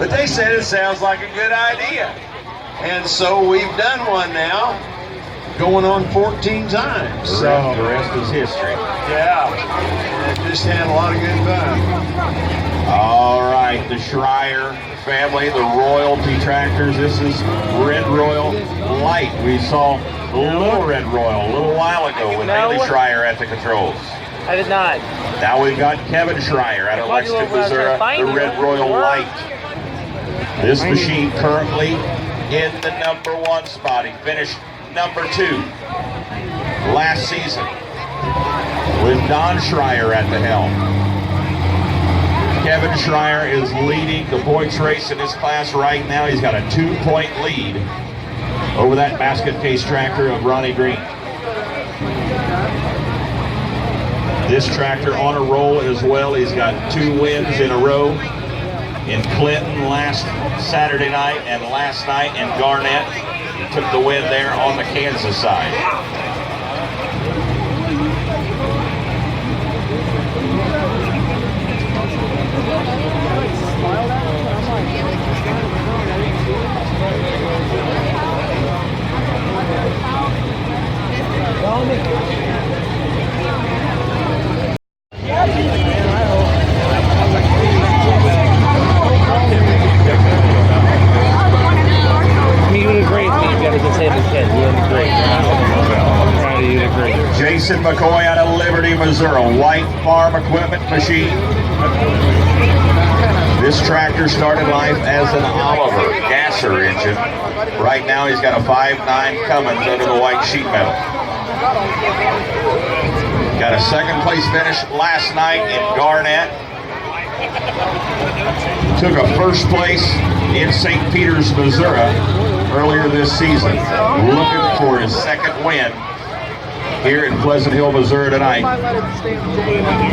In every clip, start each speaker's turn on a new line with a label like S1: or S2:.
S1: But they said it sounds like a good idea. And so we've done one now, going on 14 times.
S2: So the rest is history.
S1: Yeah, and just had a lot of good fun.
S2: All right, the Schreier family, the royalty tractors. This is Red Royal Light. We saw Little Red Royal a little while ago with Haley Schreier at the controls.
S3: I did not.
S2: Now we've got Kevin Schreier out of Lexington, Missouri, the Red Royal Light. This machine currently in the #1 spot. He finished #2 last season with Don Schreier at the helm. Kevin Schreier is leading the points race in his class right now. He's got a 2-point lead over that basket case tractor of Ronnie Green. This tractor on a roll as well. He's got 2 wins in a row in Clinton last Saturday night and last night in Garnett. He took the win there on the Kansas side. Jason McCoy out of Liberty, Missouri, White Farm Equipment Machine. This tractor started life as an Oliver gasser engine. Right now he's got a 5.9 Cummins under the white sheet metal. Got a 2nd place finish last night in Garnett. Took a 1st place in St. Peters, Missouri earlier this season. Looking for his 2nd win here in Pleasant Hill, Missouri tonight.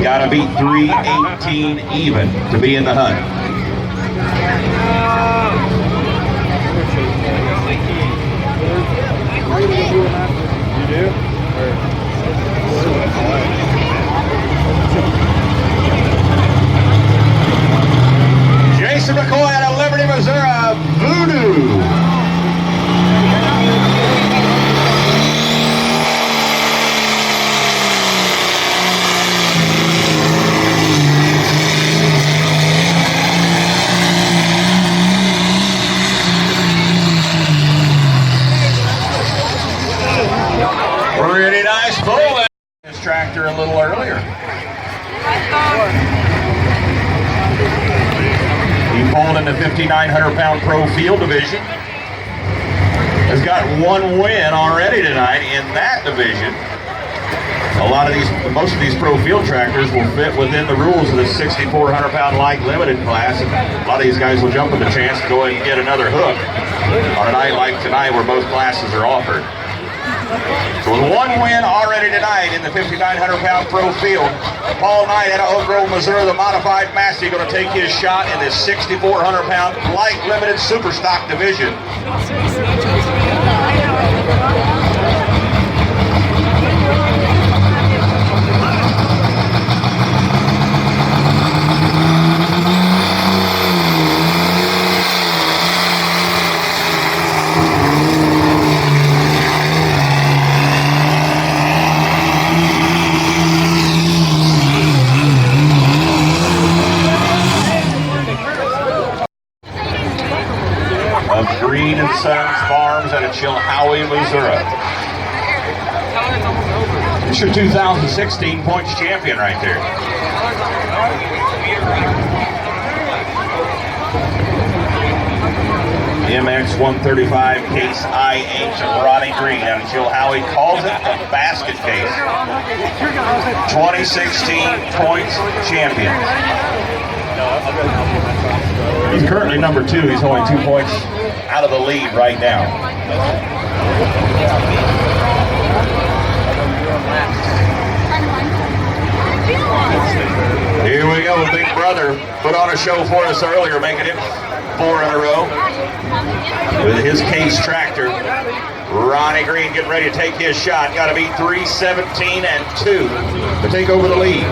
S2: Gotta beat 3:18 even to be in the hunt.
S4: You do?
S2: Jason McCoy out of Liberty, Missouri, Voodoo. Pretty nice pull there. This tractor a little earlier. He pulled in the 5,900-pound pro field division. Has got 1 win already tonight in that division. Most of these pro field tractors will fit within the rules of the 6,400-pound light limited class. And a lot of these guys will jump at the chance to go ahead and get another hook on a night like tonight where both classes are offered. So with 1 win already tonight in the 5,900-pound pro field, Paul Knight out of Oak Grove, Missouri, the modified master, going to take his shot in this 6,400-pound light limited super stock division. Green and Sons Farms out of Chilhowie, Missouri. It's your 2016 points champion right there. MX 135 Case IH of Ronnie Green out of Chilhowie calls it a basket case. 2016 points champion. He's currently #2. He's only 2 points out of the lead right now. Here we go. Big brother put on a show for us earlier, making it 4 in a row with his Case tractor. Ronnie Green getting ready to take his shot. Got to beat 3:17 and 2 to take over the lead.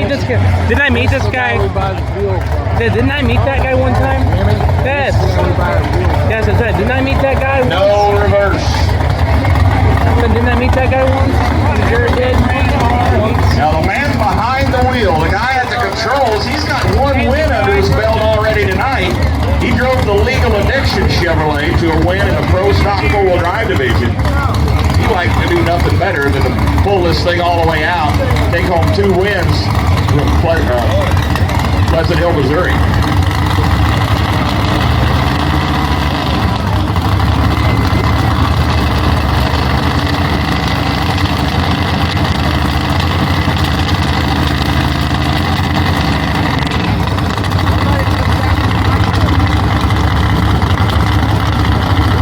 S3: meet this guy? Didn't I meet this guy? Didn't I meet that guy one time? Yes. Yes, I said, didn't I meet that guy?
S1: No reverse.
S3: Didn't I meet that guy once? Sure did.
S2: Now the man behind the wheel, the guy at the controls, he's got one win under his belt already tonight. He drove the Legal Addiction Chevrolet to a win in the Pro Stock 4-wheel drive division. He'd like to do nothing better than to pull this thing all the way out, take home 2 wins from Pleasant Hill, Missouri.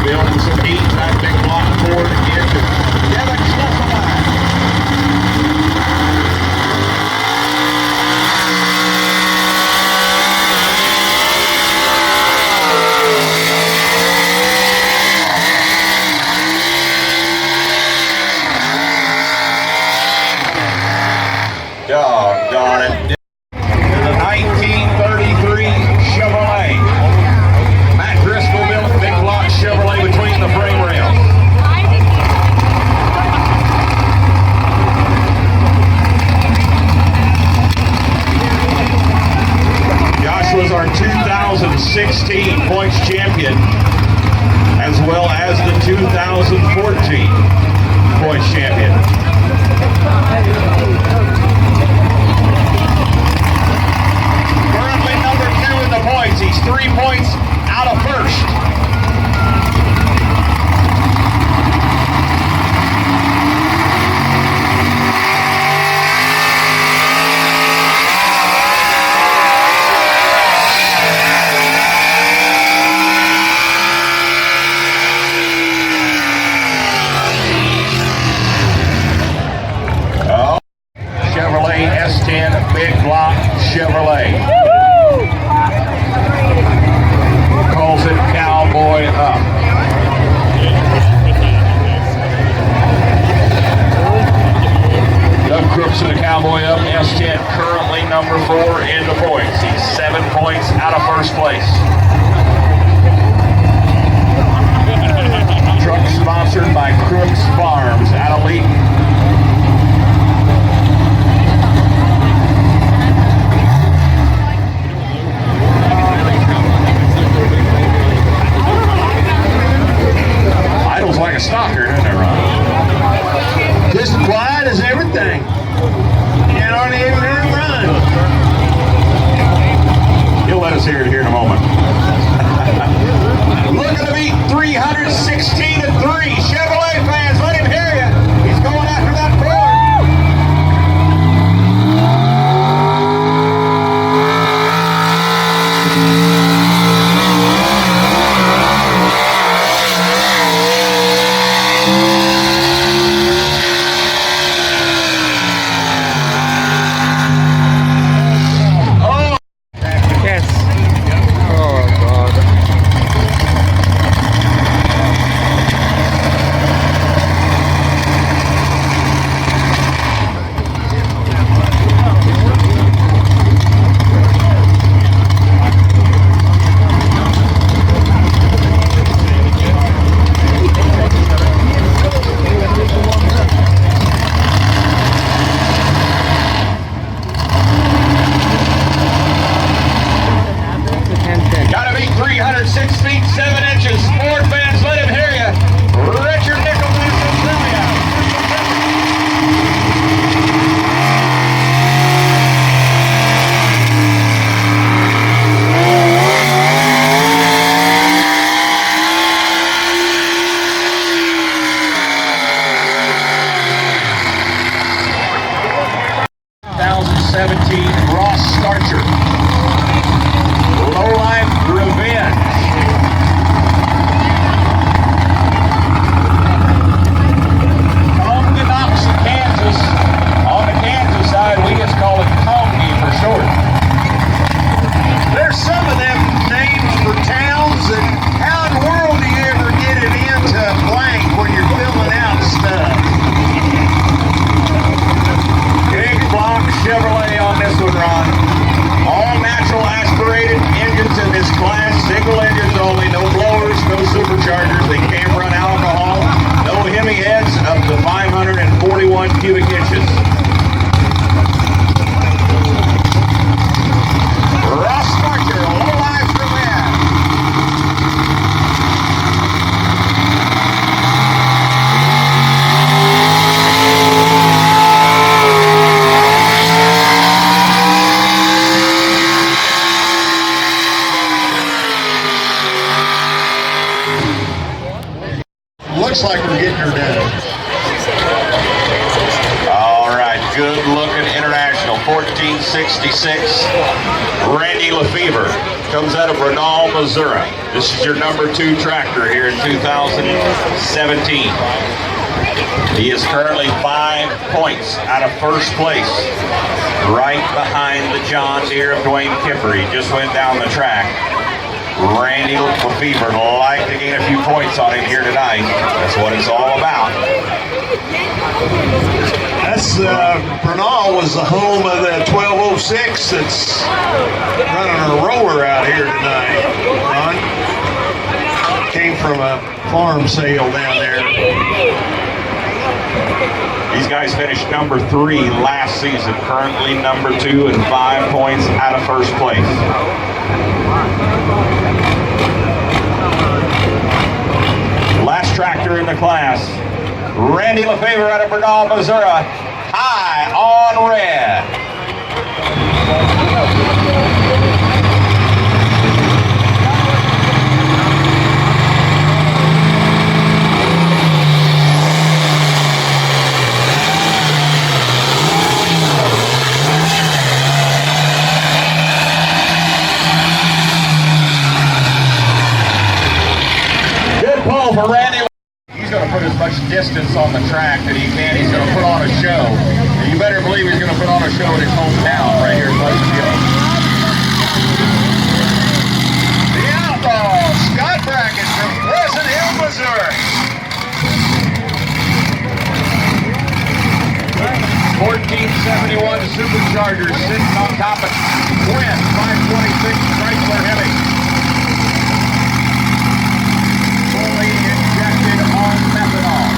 S2: Building some heat in that big block Ford again to Kevin Mstpa. Doggone it. The 1933 Chevrolet. Matt Driscoll built a big block Chevrolet between the frame rails. Joshua's our 2016 points champion, as well as the 2014 points champion. Currently number 2 in the points. He's 3 points out of first. Oh, Chevrolet S10 Big Block Chevrolet. Calls it Cowboy Up. Doug Crooks in the Cowboy Up S10, currently number 4 in the points. He's 7 points out of first place. Truck sponsored by Crooks Farms out of Lee. Idles like a stalker, doesn't it, Ron?
S1: Just quiet as everything. You don't even hear him run.
S2: He'll let us hear it here in a moment.
S1: Looking to beat 316-3. Chevrolet fans, let him hear you. He's going after that Ford.
S2: 71 cubic inches. Ross Marcher, alive for win.
S1: Looks like we're getting her done.
S2: All right, good looking international, 1466. Randy Lefevre comes out of Renal, Missouri. This is your number 2 tractor here in 2017. He is currently 5 points out of first place, right behind the John Deere of Dwayne Kipper. He just went down the track. Randy Lefevre like to gain a few points on him here tonight. That's what it's all about.
S1: That's Bernal was the home of the 1206 that's running a roller out here tonight. Ron came from a farm sale down there.
S2: These guys finished number 3 last season, currently number 2 and 5 points out of first place. Last tractor in the class, Randy Lefevre out of Bernal, Missouri, high on red. Pull for Randy. He's going to put as much distance on the track that he can. He's going to put on a show. And you better believe he's going to put on a show in his hometown right here in Pleasantville. The outlaw, Scott Brackett from Pleasant Hill, Missouri. 1471 Superchargers sitting on top of Twin 526 Chrysler Heavy. Injected on methanol.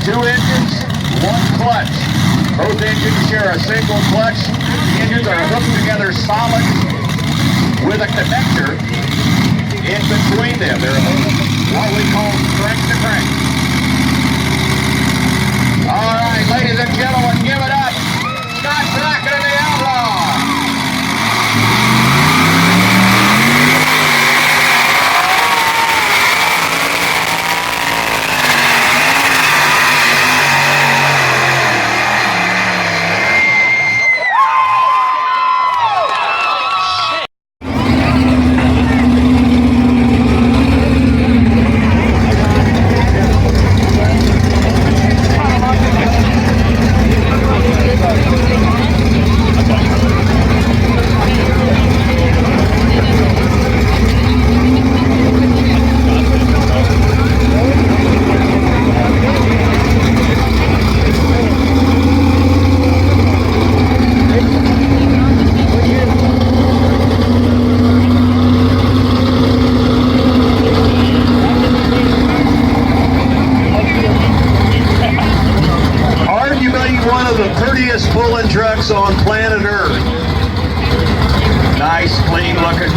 S2: Two engines, one clutch. Both engines share a single clutch. The engines are hooked together solid with a connector in between them. They're what we call crank to crank. All right, ladies and gentlemen, give it up. Scott Brackett and the Outlaw.
S1: Pulling trucks on planet Earth.
S2: Nice, clean looking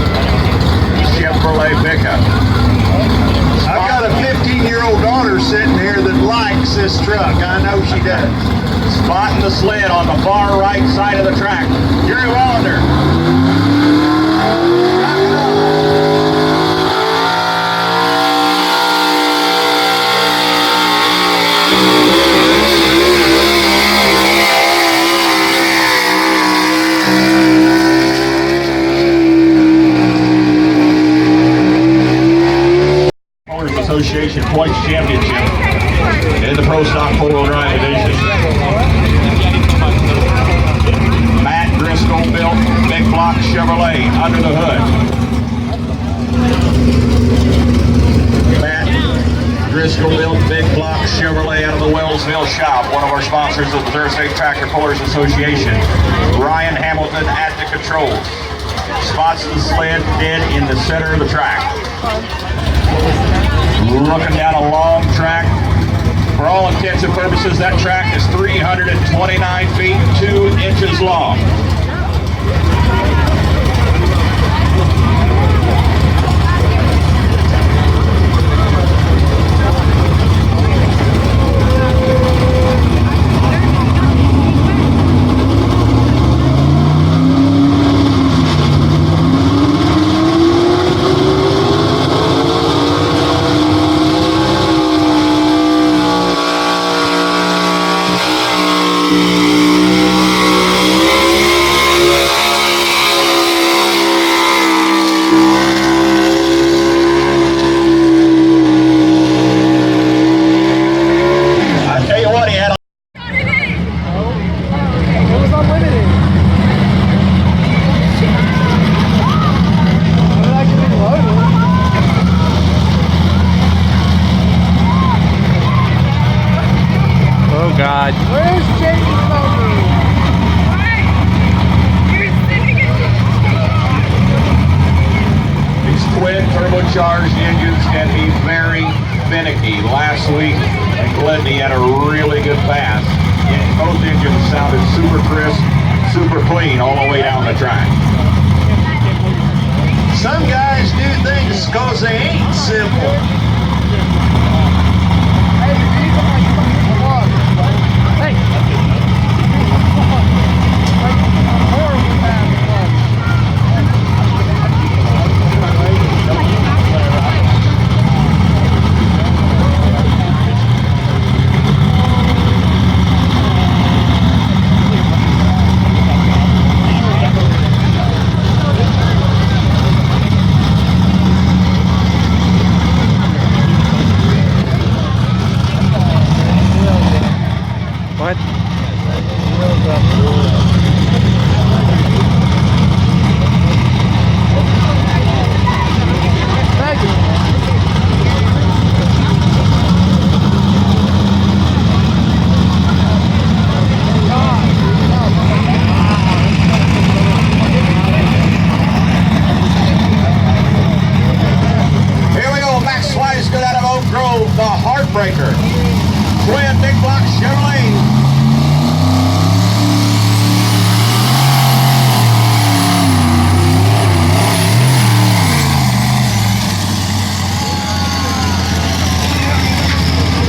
S2: Chevrolet pickup.
S1: I've got a 15-year-old daughter sitting here that likes this truck. I know she does.
S2: Spotting the sled on the far right side of the track. Gary Wallander. Association Points Championship in the Pro Stock 4-wheel drive division. Matt Driscoll built Big Block Chevrolet under the hood. Matt Driscoll built Big Block Chevrolet out of the Wells Hillsville shop, one of our sponsors of the Thursday Tractor Pullers Association. Ryan Hamilton at the controls. Spots the sled dead in the center of the track. Looking down a long track. For all intents and purposes, that track is 329 feet, 2 inches long.
S3: God.
S4: Where's Jason's number?
S2: These twin turbocharged engines can be very finicky. Last week at Glendy had a really good pass. Both engines sounded super crisp, super clean all the way down the track.
S1: Some guys do things because they ain't simple.
S3: What?
S2: Here we go, Max Swisegood out of Oak Grove, the Heartbreaker. Twin big block Chevrolet.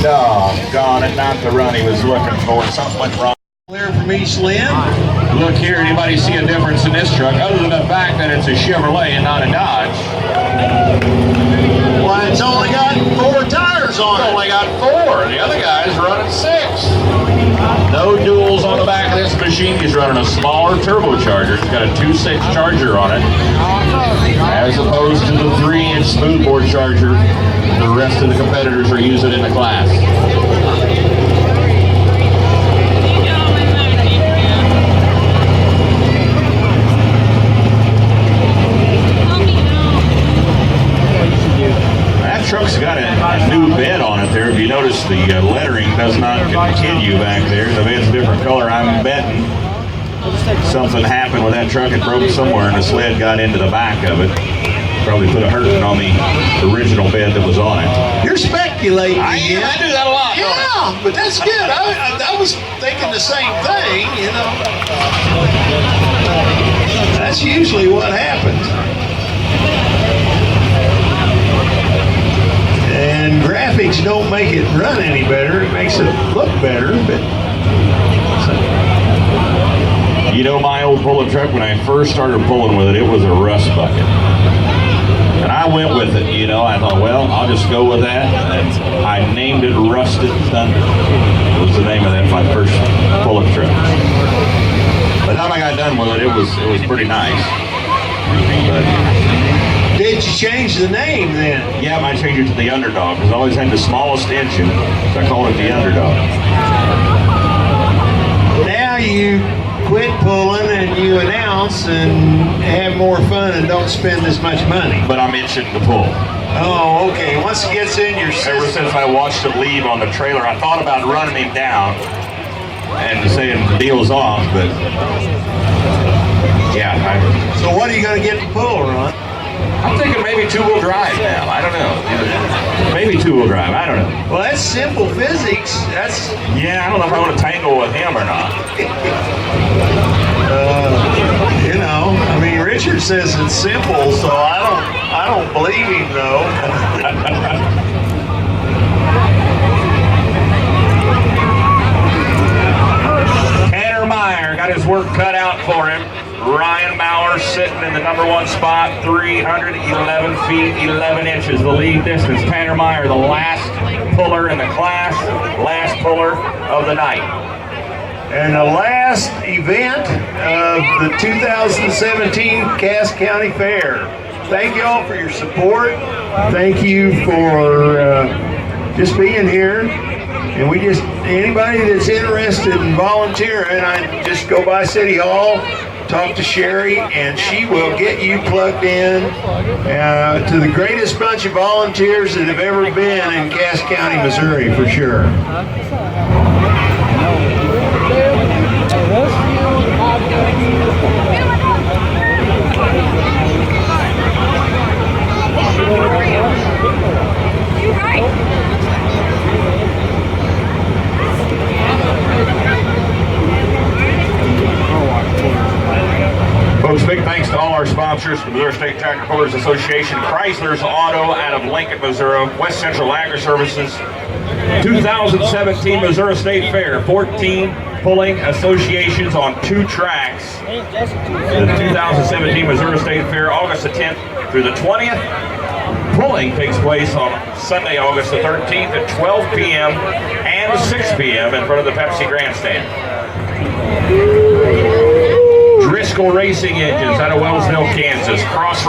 S2: Doggone it, not the run he was looking for. Something went wrong.
S1: Clear from East Lynn.
S2: Look here, anybody see a difference in this truck other than the fact that it's a Chevrolet and not a Dodge?
S1: Well, it's only got 4 tires on
S2: It's
S1: it.
S2: only got 4. The other guy's running 6. No duals on the back of this machine. He's running a smaller turbocharger. It's got a 2.6 charger on it, as opposed to the 3-inch smoothbore charger the rest of the competitors are using in the class. That truck's got a new bed on it there. If you notice, the lettering does not continue back there. The bed's a different color. I'm betting something happened with that truck. It broke somewhere and the sled got into the back of it. Probably put a hurting on the original bed that was on it.
S1: You're speculating.
S2: I do that a lot.
S1: Yeah, but that's good. I was thinking the same thing, you know. That's usually what happens. And graphics don't make it run any better. It makes it look better, but...
S2: You know, my old pulling truck, when I first started pulling with it, it was a rust bucket. And I went with it, you know. I thought, well, I'll just go with that. And I named it Rusted Thunder. Was the name of that, my first pulling truck. By the time I got done with it, it was pretty nice. But
S1: Did you change the name then?
S2: yeah, I changed it to the Underdog because I always had the smallest engine, so I called it the Underdog.
S1: Now you quit pulling and you announce and have more fun and don't spend as much money.
S2: But I'm itching to pull.
S1: Oh, okay. Once it gets in your
S2: Ever
S1: system.
S2: since I watched him leave on the trailer, I thought about running him down and saying the deal's off, but yeah.
S1: So what are you going to get to pull, Ron?
S2: I'm thinking maybe two-wheel drive now. I don't know. Maybe two-wheel drive. I don't know.
S1: Well, that's simple physics. That's
S2: Yeah, I don't know if I want to tangle with him or not.
S1: you know. I mean, Richard says it's simple, so I don't believe him though.
S2: Tanner Meyer got his work cut out for him. Ryan Maurer sitting in the #1 spot, 311 feet, 11 inches, the lead distance. Tanner Meyer, the last puller in the class, last puller of the night.
S1: And the last event of the 2017 Cass County Fair. Thank you all for your support. Thank you for just being here. And we just, anybody that's interested in volunteering, I just go by City Hall, talk to Sherry, and she will get you plugged in to the greatest bunch of volunteers that have ever been in Cass County, Missouri, for sure.
S2: Folks, big thanks to all our sponsors, the Missouri State Tractor Pullers Association, Chrysler's Auto out of Lincoln, Missouri, West Central Agri Services, 2017 Missouri State Fair, 14 pulling associations on 2 tracks. The 2017 Missouri State Fair, August the 10th through the 20th. Pulling takes place on Sunday, August the 13th at 12 p.m. and 6 p.m. in front of the Pepsi Grandstand. Driscoll Racing Engines out of Wellsville, Kansas. Cross